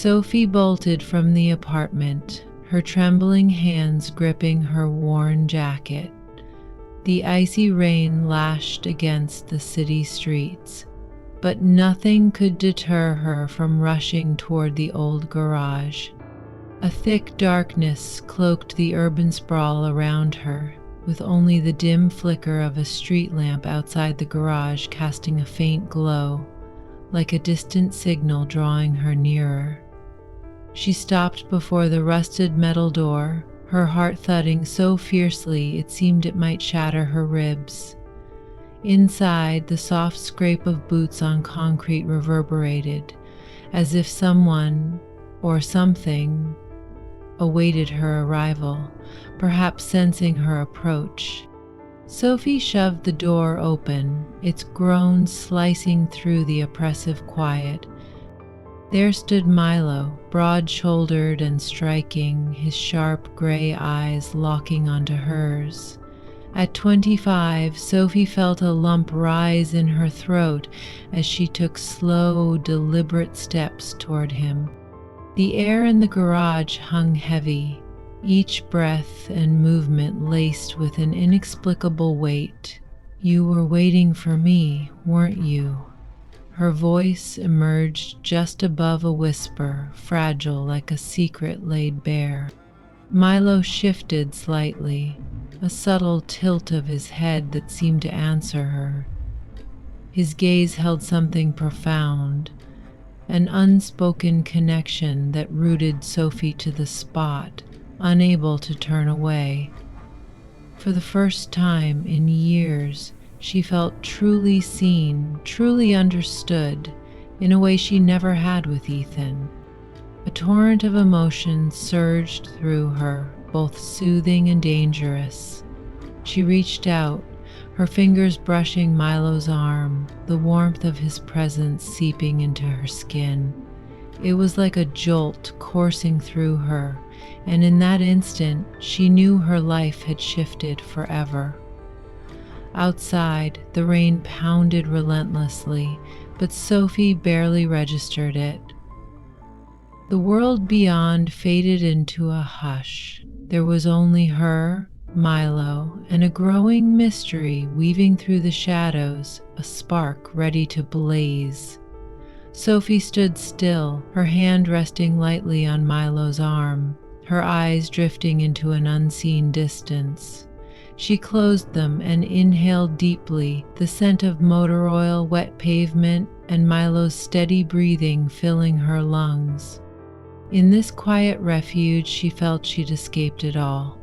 Sophie bolted from the apartment, her trembling hands gripping her worn jacket. The icy rain lashed against the city streets, but nothing could deter her from rushing toward the old garage. A thick darkness cloaked the urban sprawl around her, with only the dim flicker of a street lamp outside the garage casting a faint glow, like a distant signal drawing her nearer. She stopped before the rusted metal door, her heart thudding so fiercely it seemed it might shatter her ribs. Inside, the soft scrape of boots on concrete reverberated, as if someone or something awaited her arrival, perhaps sensing her approach. Sophie shoved the door open, its groans slicing through the oppressive quiet. There stood Milo, broad-shouldered and striking, his sharp gray eyes locking onto hers. At 25, Sophie felt a lump rise in her throat as she took slow, deliberate steps toward him. The air in the garage hung heavy, each breath and movement laced with an inexplicable weight. "You were waiting for me, weren't you?" Her voice emerged just above a whisper, fragile like a secret laid bare. Milo shifted slightly, a subtle tilt of his head that seemed to answer her. His gaze held something profound, an unspoken connection that rooted Sophie to the spot, unable to turn away. For the first time in years, she felt truly seen, truly understood, in a way she never had with Ethan. A torrent of emotion surged through her, both soothing and dangerous. She reached out, her fingers brushing Milo's arm, the warmth of his presence seeping into her skin. It was like a jolt coursing through her, and in that instant, she knew her life had shifted forever. Outside, the rain pounded relentlessly, but Sophie barely registered it. The world beyond faded into a hush. There was only her, Milo, and a growing mystery weaving through the shadows, a spark ready to blaze. Sophie stood still, her hand resting lightly on Milo's arm, her eyes drifting into an unseen distance. She closed them and inhaled deeply, the scent of motor oil, wet pavement, and Milo's steady breathing filling her lungs. In this quiet refuge, she felt she'd escaped it all.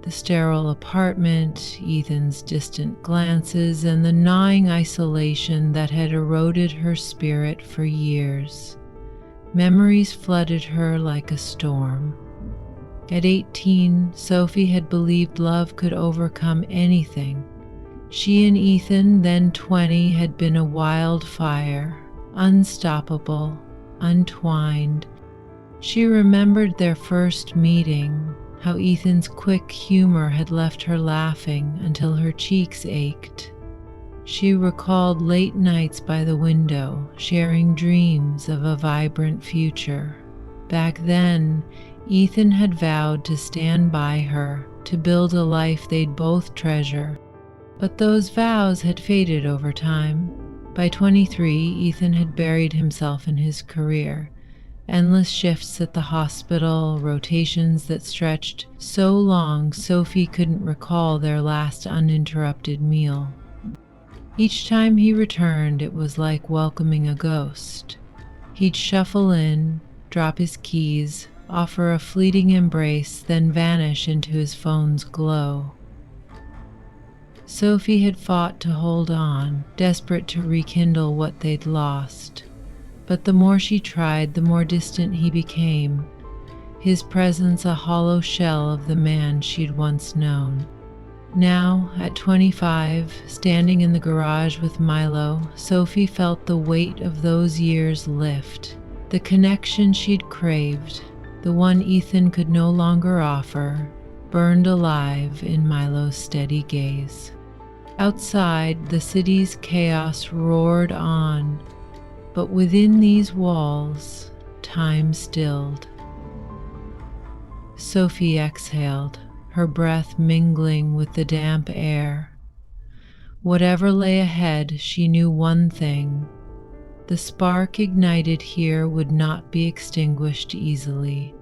The sterile apartment, Ethan's distant glances, and the gnawing isolation that had eroded her spirit for years. Memories flooded her like a storm. At 18, Sophie had believed love could overcome anything. She and Ethan, then 20, had been a wildfire, unstoppable, untwined. She remembered their first meeting, how Ethan's quick humor had left her laughing until her cheeks ached. She recalled late nights by the window, sharing dreams of a vibrant future. Back then, Ethan had vowed to stand by her, to build a life they'd both treasure. But those vows had faded over time. By 23, Ethan had buried himself in his career. Endless shifts at the hospital, rotations that stretched so long Sophie couldn't recall their last uninterrupted meal. Each time he returned, it was like welcoming a ghost. He'd shuffle in, drop his keys, offer a fleeting embrace, then vanish into his phone's glow. Sophie had fought to hold on, desperate to rekindle what they'd lost. But the more she tried, the more distant he became, his presence a hollow shell of the man she'd once known. Now, at 25, standing in the garage with Milo, Sophie felt the weight of those years lift. The connection she'd craved, the one Ethan could no longer offer, burned alive in Milo's steady gaze. Outside, the city's chaos roared on, but within these walls, time stilled. Sophie exhaled, her breath mingling with the damp air. Whatever lay ahead, she knew one thing. The spark ignited here would not be extinguished easily.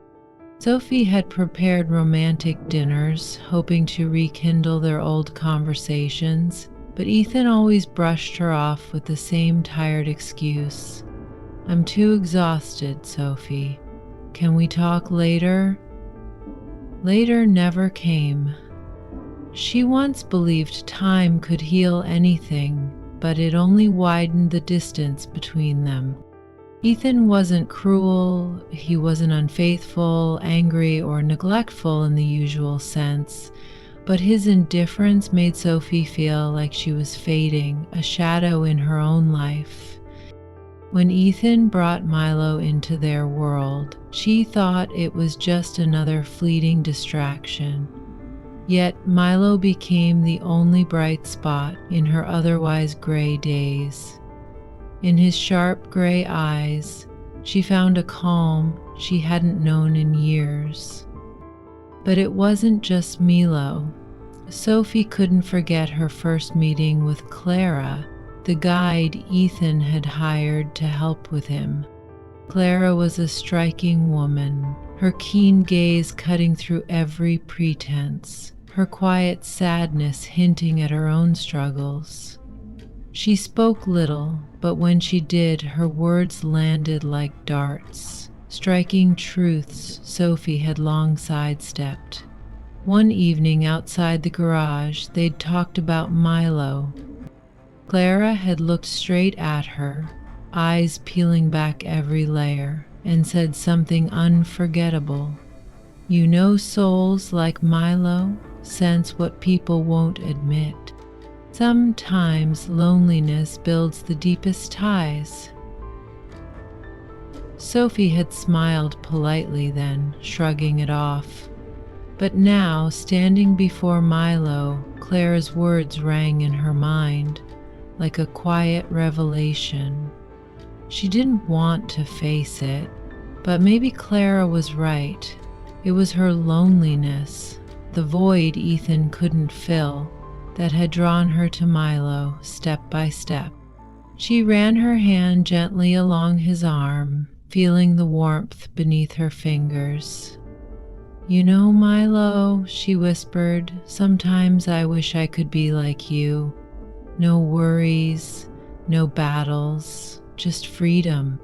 Sophie had prepared romantic dinners, hoping to rekindle their old conversations, but Ethan always brushed her off with the same tired excuse. "I'm too exhausted, Sophie. Can we talk later?" Later never came. She once believed time could heal anything, but it only widened the distance between them. Ethan wasn't cruel, he wasn't unfaithful, angry, or neglectful in the usual sense, but his indifference made Sophie feel like she was fading, a shadow in her own life. When Ethan brought Milo into their world, she thought it was just another fleeting distraction. Yet Milo became the only bright spot in her otherwise gray days. In his sharp gray eyes, she found a calm she hadn't known in years. But it wasn't just Milo. Sophie couldn't forget her first meeting with Clara, the guide Ethan had hired to help with him. Clara was a striking woman, her keen gaze cutting through every pretense, her quiet sadness hinting at her own struggles. She spoke little, but when she did, her words landed like darts, striking truths Sophie had long sidestepped. One evening outside the garage, they'd talked about Milo. Clara had looked straight at her, eyes peeling back every layer, and said something unforgettable. "You know, souls like Milo sense what people won't admit. Sometimes loneliness builds the deepest ties." Sophie had smiled politely then, shrugging it off. But now, standing before Milo, Clara's words rang in her mind, like a quiet revelation. She didn't want to face it, but maybe Clara was right. It was her loneliness, the void Ethan couldn't fill, that had drawn her to Milo step by step. She ran her hand gently along his arm, feeling the warmth beneath her fingers. "You know, Milo," she whispered, "sometimes I wish I could be like you. No worries, no battles, just freedom."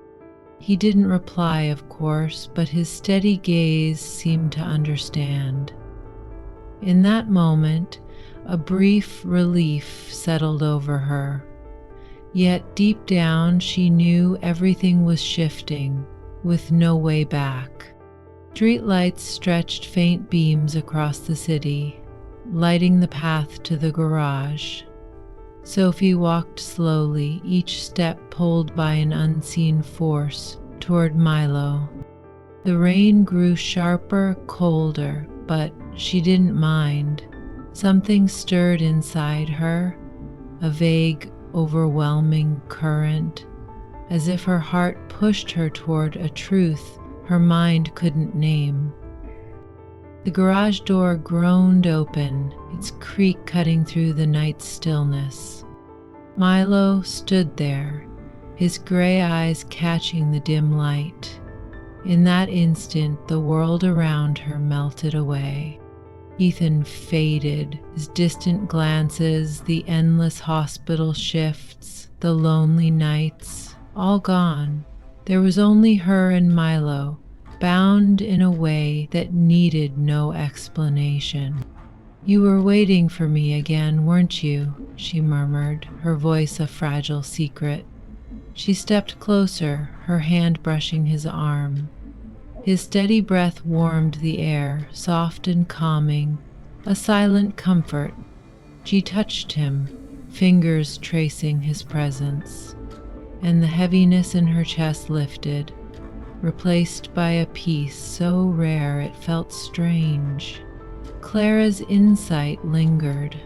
He didn't reply, of course, but his steady gaze seemed to understand. In that moment, a brief relief settled over her. Yet deep down, she knew everything was shifting, with no way back. Streetlights stretched faint beams across the city, lighting the path to the garage. Sophie walked slowly, each step pulled by an unseen force, toward Milo. The rain grew sharper, colder, but she didn't mind. Something stirred inside her, a vague, overwhelming current, as if her heart pushed her toward a truth her mind couldn't name. The garage door groaned open, its creak cutting through the night's stillness. Milo stood there, his gray eyes catching the dim light. In that instant, the world around her melted away. Ethan faded, his distant glances, the endless hospital shifts, the lonely nights, all gone. There was only her and Milo, bound in a way that needed no explanation. "You were waiting for me again, weren't you?" she murmured, her voice a fragile secret. She stepped closer, her hand brushing his arm. His steady breath warmed the air, soft and calming, a silent comfort. She touched him, fingers tracing his presence, and the heaviness in her chest lifted, replaced by a peace so rare it felt strange. Clara's insight lingered.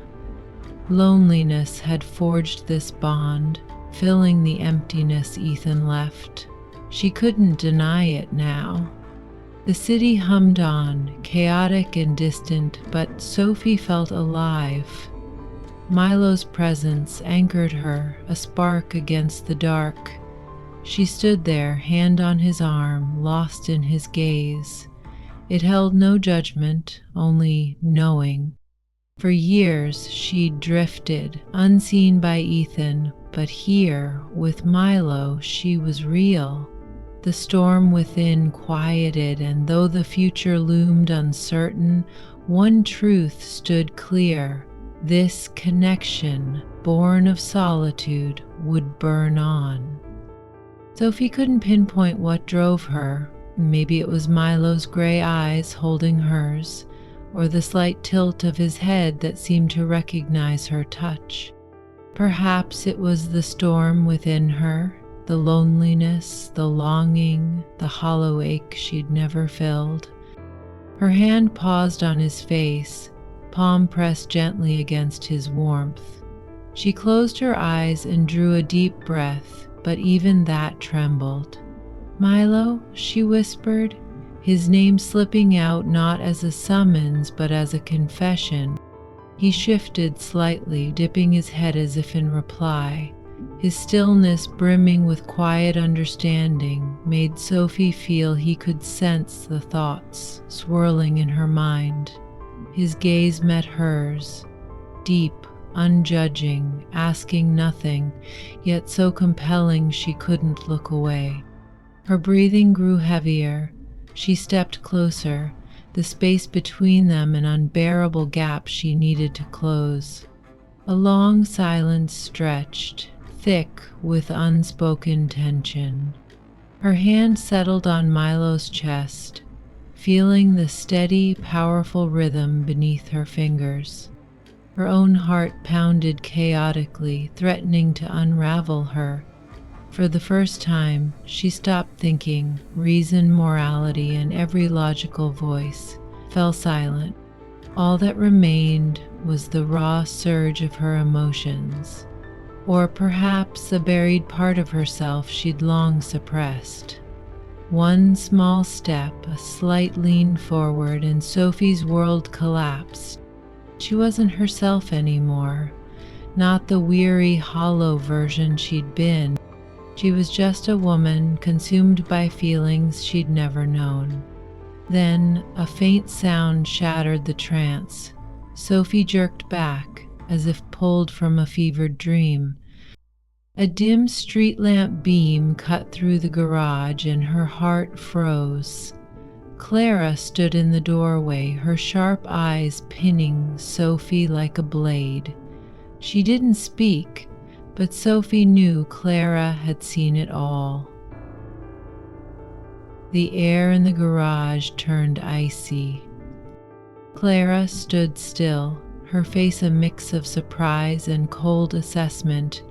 Loneliness had forged this bond, filling the emptiness Ethan left. She couldn't deny it now. The city hummed on, chaotic and distant, but Sophie felt alive. Milo's presence anchored her, a spark against the dark. She stood there, hand on his arm, lost in his gaze. It held no judgment, only knowing. For years she'd drifted, unseen by Ethan, but here, with Milo, she was real. The storm within quieted, and though the future loomed uncertain, one truth stood clear. This connection, born of solitude, would burn on. Sophie couldn't pinpoint what drove her. Maybe it was Milo's gray eyes holding hers, or the slight tilt of his head that seemed to recognize her touch. Perhaps it was the storm within her, the loneliness, the longing, the hollow ache she'd never filled. Her hand paused on his face, palm pressed gently against his warmth. She closed her eyes and drew a deep breath, but even that trembled. "Milo," she whispered, his name slipping out not as a summons but as a confession. He shifted slightly, dipping his head as if in reply. His stillness, brimming with quiet understanding, made Sophie feel he could sense the thoughts swirling in her mind. His gaze met hers, deep, unjudging, asking nothing, yet so compelling she couldn't look away. Her breathing grew heavier. She stepped closer, the space between them an unbearable gap she needed to close. A long silence stretched, thick with unspoken tension. Her hand settled on Milo's chest, feeling the steady, powerful rhythm beneath her fingers. Her own heart pounded chaotically, threatening to unravel her. For the first time, she stopped thinking. Reason, morality, and every logical voice fell silent. All that remained was the raw surge of her emotions, or perhaps a buried part of herself she'd long suppressed. One small step, a slight lean forward, and Sophie's world collapsed. She wasn't herself anymore, not the weary, hollow version she'd been. She was just a woman consumed by feelings she'd never known. Then a faint sound shattered the trance. Sophie jerked back, as if pulled from a fevered dream. A dim street lamp beam cut through the garage, and her heart froze. Clara stood in the doorway, her sharp eyes pinning Sophie like a blade. She didn't speak, but Sophie knew Clara had seen it all. The air in the garage turned icy. Clara stood still, her face a mix of surprise and cold assessment,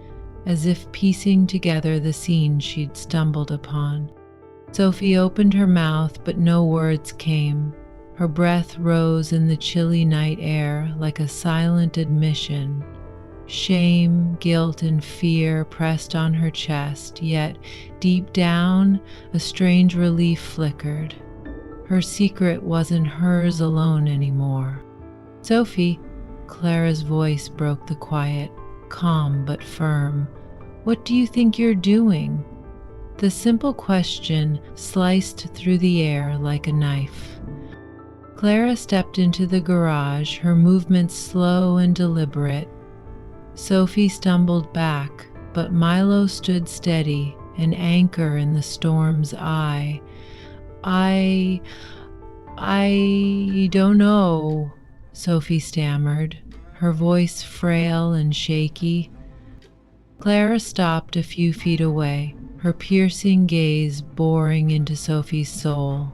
as if piecing together the scene she'd stumbled upon. Sophie opened her mouth, but no words came. Her breath rose in the chilly night air like a silent admission. Shame, guilt, and fear pressed on her chest, yet deep down, a strange relief flickered. Her secret wasn't hers alone anymore. "Sophie," Clara's voice broke the quiet, calm but firm. "What do you think you're doing?" The simple question sliced through the air like a knife. Clara stepped into the garage, her movements slow and deliberate. Sophie stumbled back, but Milo stood steady, an anchor in the storm's eye. I don't know," Sophie stammered, her voice frail and shaky. Clara stopped a few feet away, her piercing gaze boring into Sophie's soul.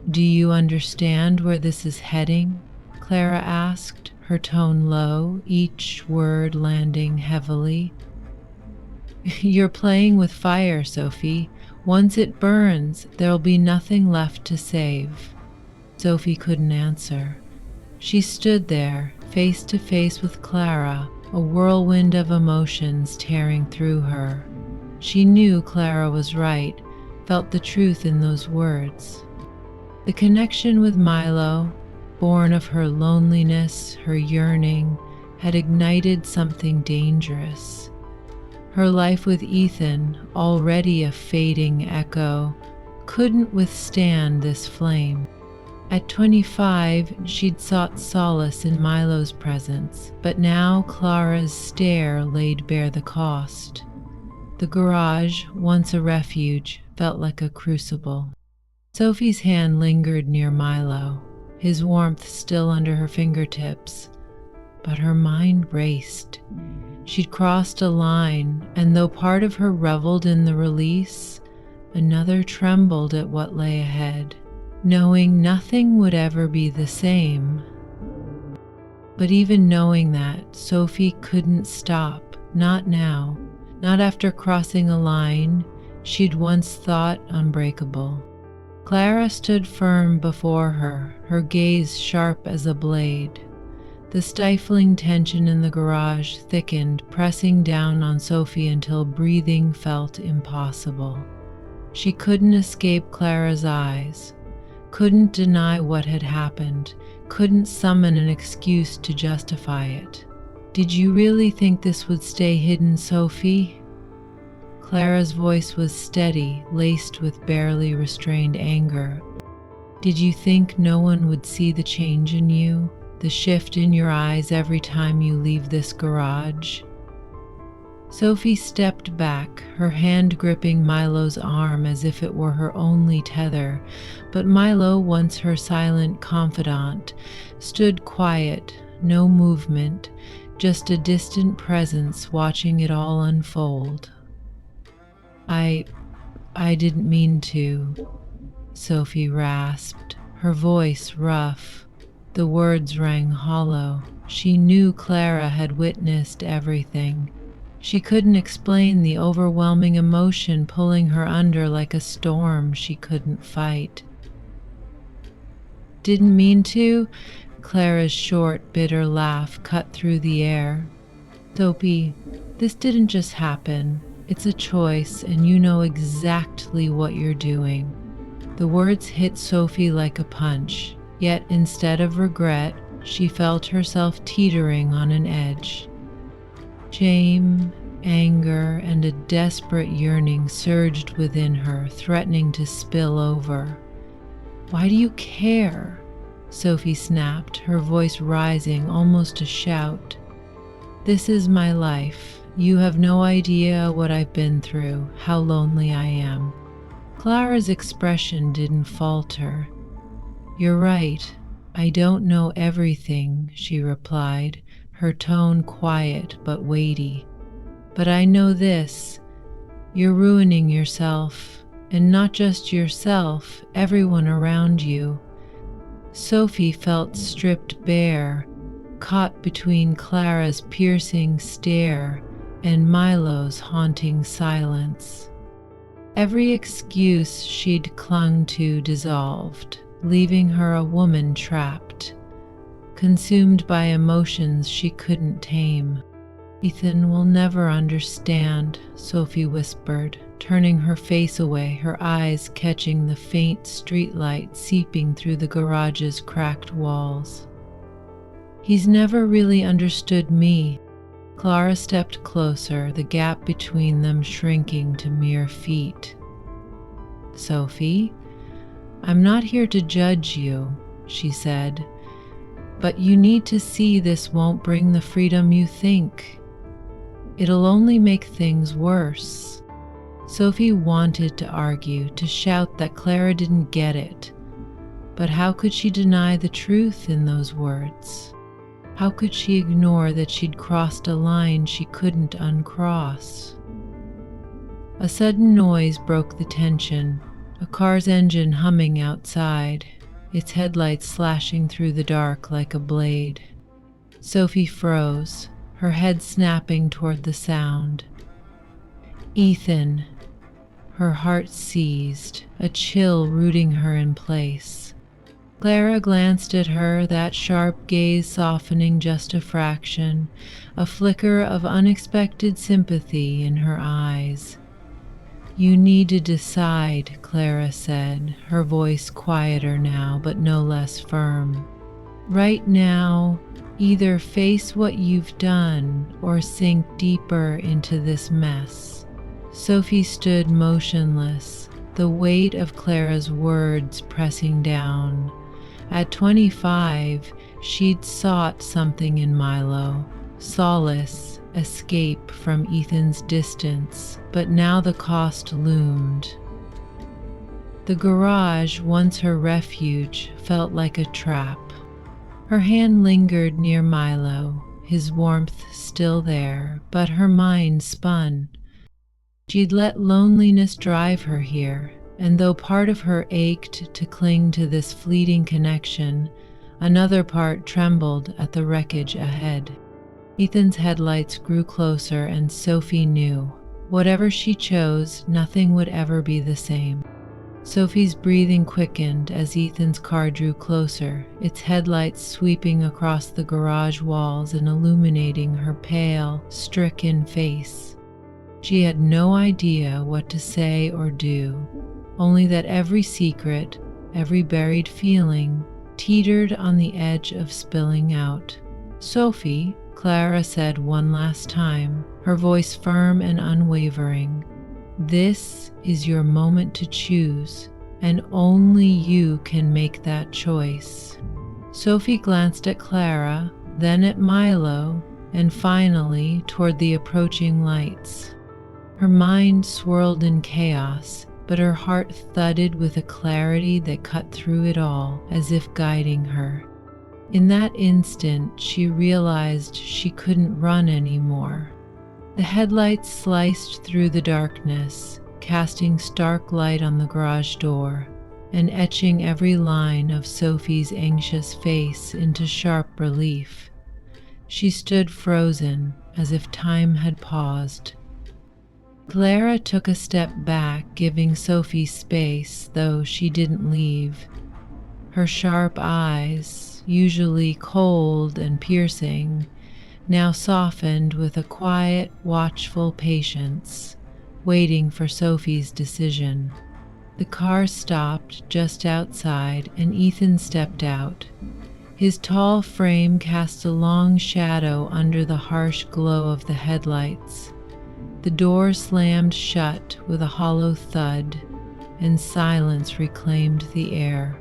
"Do you understand where this is heading?" Clara asked, her tone low, each word landing heavily. "You're playing with fire, Sophie. Once it burns, there'll be nothing left to save." Sophie couldn't answer. She stood there, face to face with Clara, a whirlwind of emotions tearing through her. She knew Clara was right. felt the truth in those words. The connection with Milo, born of her loneliness, her yearning, had ignited something dangerous. Her life with Ethan, already a fading echo, couldn't withstand this flame. At 25, she'd sought solace in Milo's presence, but now Clara's stare laid bare the cost. The garage, once a refuge, felt like a crucible. Sophie's hand lingered near Milo, his warmth still under her fingertips, but her mind raced. She'd crossed a line, and though part of her reveled in the release, another trembled at what lay ahead, knowing nothing would ever be the same. But even knowing that, Sophie couldn't stop, not now, not after crossing a line she'd once thought unbreakable. Clara stood firm before her, her gaze sharp as a blade. The stifling tension in the garage thickened, pressing down on Sophie until breathing felt impossible. She couldn't escape Clara's eyes, couldn't deny what had happened, couldn't summon an excuse to justify it. "Did you really think this would stay hidden, Sophie?" Clara's voice was steady, laced with barely restrained anger. "Did you think no one would see the change in you? The shift in your eyes every time you leave this garage?" Sophie stepped back, her hand gripping Milo's arm as if it were her only tether, but Milo, once her silent confidant, stood quiet, no movement, just a distant presence watching it all unfold. I didn't mean to," Sophie rasped, her voice rough. The words rang hollow. She knew Clara had witnessed everything. She couldn't explain the overwhelming emotion pulling her under like a storm she couldn't fight. "Didn't mean to?" Clara's short, bitter laugh cut through the air. "Sophie, this didn't just happen. It's a choice, and you know exactly what you're doing." The words hit Sophie like a punch, yet instead of regret, she felt herself teetering on an edge. Shame, anger, and a desperate yearning surged within her, threatening to spill over. "Why do you care?" Sophie snapped, her voice rising, almost a shout. "This is my life. You have no idea what I've been through, how lonely I am." Clara's expression didn't falter. "You're right. I don't know everything," she replied, her tone quiet but weighty. "But I know this. You're ruining yourself, and not just yourself, everyone around you." Sophie felt stripped bare, caught between Clara's piercing stare and Milo's haunting silence. Every excuse she'd clung to dissolved, leaving her a woman trapped, consumed by emotions she couldn't tame. "Ethan will never understand," Sophie whispered, turning her face away, her eyes catching the faint streetlight seeping through the garage's cracked walls. "He's never really understood me." Clara stepped closer, the gap between them shrinking to mere feet. "Sophie, I'm not here to judge you," she said, "but you need to see this won't bring the freedom you think. It'll only make things worse." Sophie wanted to argue, to shout that Clara didn't get it, but how could she deny the truth in those words? How could she ignore that she'd crossed a line she couldn't uncross? A sudden noise broke the tension, a car's engine humming outside, its headlights slashing through the dark like a blade. Sophie froze, her head snapping toward the sound. "Ethan!" Her heart seized, a chill rooting her in place. Clara glanced at her, that sharp gaze softening just a fraction, a flicker of unexpected sympathy in her eyes. You need to decide, Clara said, her voice quieter now but no less firm. Right now, either face what you've done or sink deeper into this mess. Sophie stood motionless, the weight of Clara's words pressing down. At 25, she'd sought something in Milo, solace, escape from Ethan's distance, but now the cost loomed. The garage, once her refuge, felt like a trap. Her hand lingered near Milo, his warmth still there, but her mind spun. She'd let loneliness drive her here, and though part of her ached to cling to this fleeting connection, another part trembled at the wreckage ahead. Ethan's headlights grew closer, and Sophie knew, whatever she chose, nothing would ever be the same. Sophie's breathing quickened as Ethan's car drew closer, its headlights sweeping across the garage walls and illuminating her pale, stricken face. She had no idea what to say or do, only that every secret, every buried feeling, teetered on the edge of spilling out. "Sophie," Clara said one last time, her voice firm and unwavering, "this is your moment to choose, and only you can make that choice." Sophie glanced at Clara, then at Milo, and finally toward the approaching lights. Her mind swirled in chaos, but her heart thudded with a clarity that cut through it all, as if guiding her. In that instant, she realized she couldn't run anymore. The headlights sliced through the darkness, casting stark light on the garage door and etching every line of Sophie's anxious face into sharp relief. She stood frozen, as if time had paused. Clara took a step back, giving Sophie space, though she didn't leave. Her sharp eyes, usually cold and piercing, now softened with a quiet, watchful patience, waiting for Sophie's decision. The car stopped just outside, and Ethan stepped out. His tall frame cast a long shadow under the harsh glow of the headlights. The door slammed shut with a hollow thud, and silence reclaimed the air.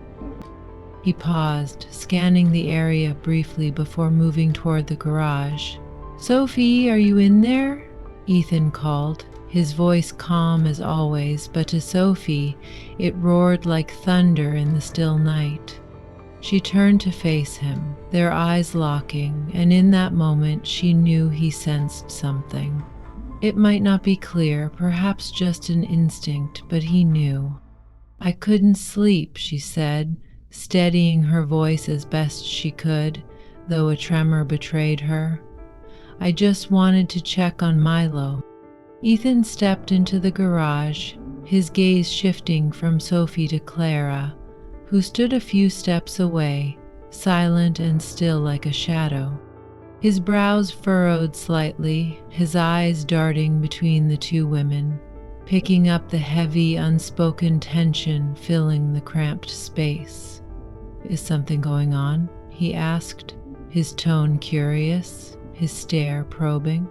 He paused, scanning the area briefly before moving toward the garage. "Sophie, are you in there?" Ethan called, his voice calm as always, but to Sophie it roared like thunder in the still night. She turned to face him, their eyes locking, and in that moment she knew he sensed something. It might not be clear, perhaps just an instinct, but he knew. "I couldn't sleep," she said, steadying her voice as best she could, though a tremor betrayed her. "I just wanted to check on Milo." Ethan stepped into the garage, his gaze shifting from Sophie to Clara, who stood a few steps away, silent and still like a shadow. His brows furrowed slightly, his eyes darting between the two women, picking up the heavy, unspoken tension filling the cramped space. "Is something going on?" he asked, his tone curious, his stare probing.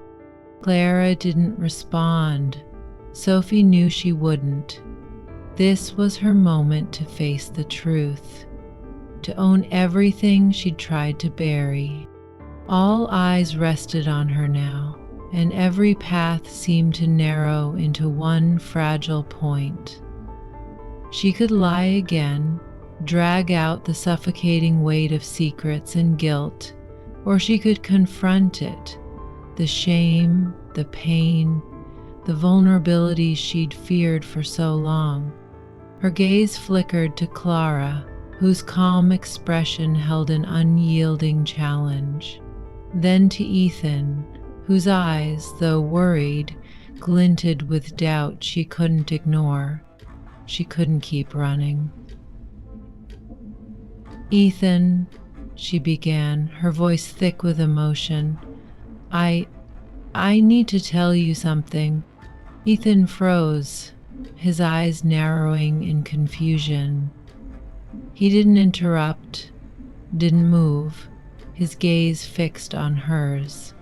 Clara didn't respond. Sophie knew she wouldn't. This was her moment to face the truth, to own everything she'd tried to bury. All eyes rested on her now, and every path seemed to narrow into one fragile point. She could lie again, drag out the suffocating weight of secrets and guilt, or she could confront it, the shame, the pain, the vulnerability she'd feared for so long. Her gaze flickered to Clara, whose calm expression held an unyielding challenge. Then to Ethan, whose eyes, though worried, glinted with doubt she couldn't ignore. She couldn't keep running. "Ethan," she began, her voice thick with emotion, I need to tell you something." Ethan froze, his eyes narrowing in confusion. He didn't interrupt, didn't move, his gaze fixed on hers.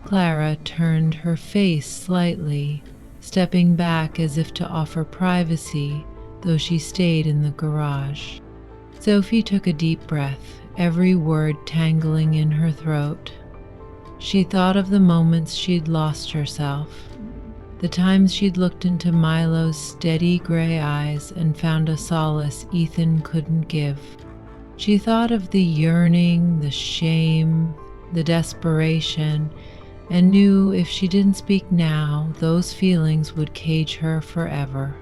Clara turned her face slightly, stepping back as if to offer privacy, though she stayed in the garage. Sophie took a deep breath, every word tangling in her throat. She thought of the moments she'd lost herself, the times she'd looked into Milo's steady gray eyes and found a solace Ethan couldn't give. She thought of the yearning, the shame, the desperation, and knew if she didn't speak now, those feelings would cage her forever.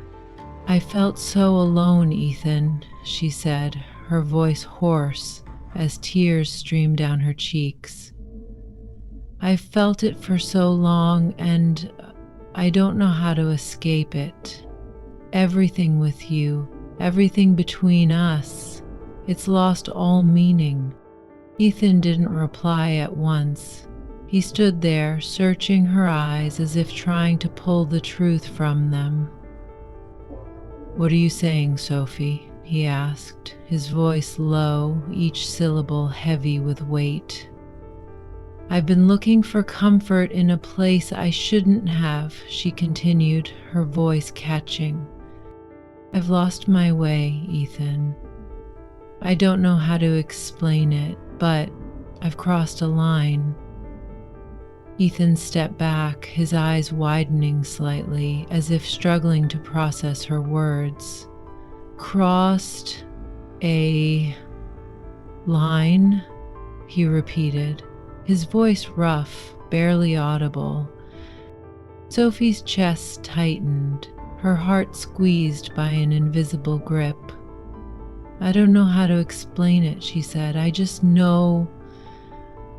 "I felt so alone, Ethan," she said, her voice hoarse as tears streamed down her cheeks. "I felt it for so long, and I don't know how to escape it. Everything with you, everything between us, it's lost all meaning." Ethan didn't reply at once. He stood there, searching her eyes as if trying to pull the truth from them. "What are you saying, Sophie?" he asked, his voice low, each syllable heavy with weight. "I've been looking for comfort in a place I shouldn't have," she continued, her voice catching. "I've lost my way, Ethan. I don't know how to explain it, but I've crossed a line." Ethan stepped back, his eyes widening slightly, as if struggling to process her words. "Crossed a line?" he repeated, his voice rough, barely audible. Sophie's chest tightened, her heart squeezed by an invisible grip. "I don't know how to explain it," she said. "I just know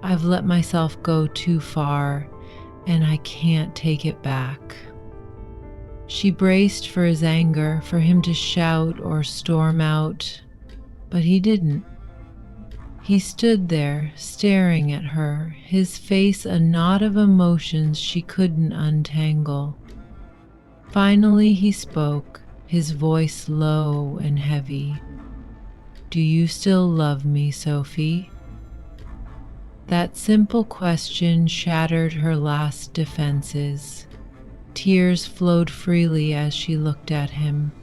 I've let myself go too far, and I can't take it back." She braced for his anger, for him to shout or storm out, but he didn't. He stood there, staring at her, his face a knot of emotions she couldn't untangle. Finally he spoke, his voice low and heavy. "Do you still love me, Sophie?" That simple question shattered her last defenses. Tears flowed freely as she looked at him.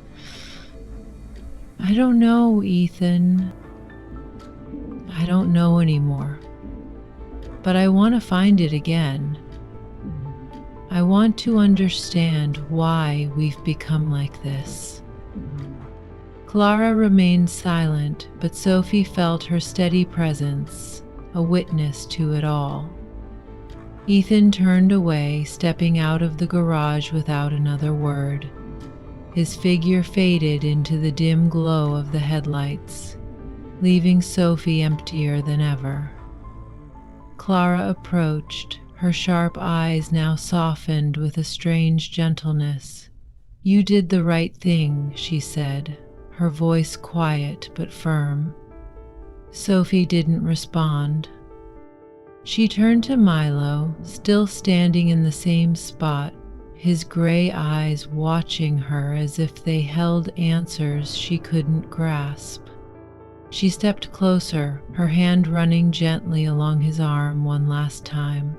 "I don't know, Ethan. I don't know anymore. But I want to find it again. I want to understand why we've become like this." Clara remained silent, but Sophie felt her steady presence, a witness to it all. Ethan turned away, stepping out of the garage without another word. His figure faded into the dim glow of the headlights, leaving Sophie emptier than ever. Clara approached, her sharp eyes now softened with a strange gentleness. "You did the right thing," she said, her voice quiet but firm. Sophie didn't respond. She turned to Milo, still standing in the same spot, his gray eyes watching her as if they held answers she couldn't grasp. She stepped closer, her hand running gently along his arm one last time.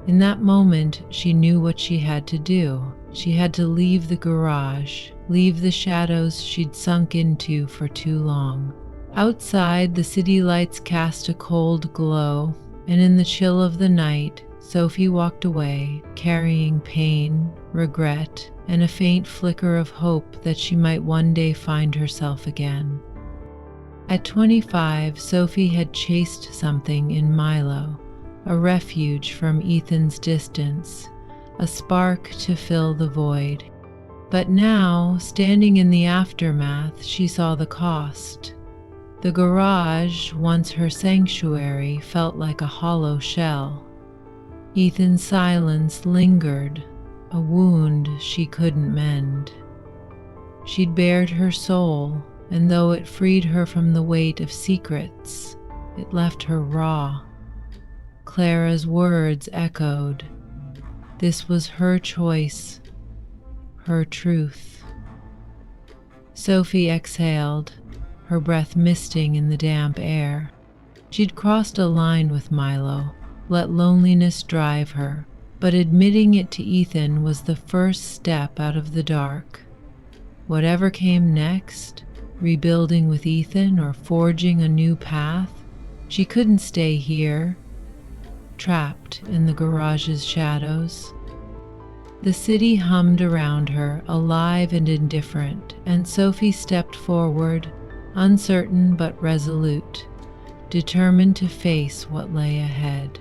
In that moment, she knew what she had to do. She had to leave the garage, leave the shadows she'd sunk into for too long. Outside, the city lights cast a cold glow, and in the chill of the night, Sophie walked away, carrying pain, regret, and a faint flicker of hope that she might one day find herself again. At 25, Sophie had chased something in Milo, a refuge from Ethan's distance, a spark to fill the void. But now, standing in the aftermath, she saw the cost. The garage, once her sanctuary, felt like a hollow shell. Ethan's silence lingered, a wound she couldn't mend. She'd bared her soul, and though it freed her from the weight of secrets, it left her raw. Clara's words echoed. This was her choice, her truth. Sophie exhaled, her breath misting in the damp air. She'd crossed a line with Milo, let loneliness drive her, but admitting it to Ethan was the first step out of the dark. Whatever came next, rebuilding with Ethan or forging a new path, she couldn't stay here, trapped in the garage's shadows. The city hummed around her, alive and indifferent, and Sophie stepped forward, uncertain but resolute, determined to face what lay ahead.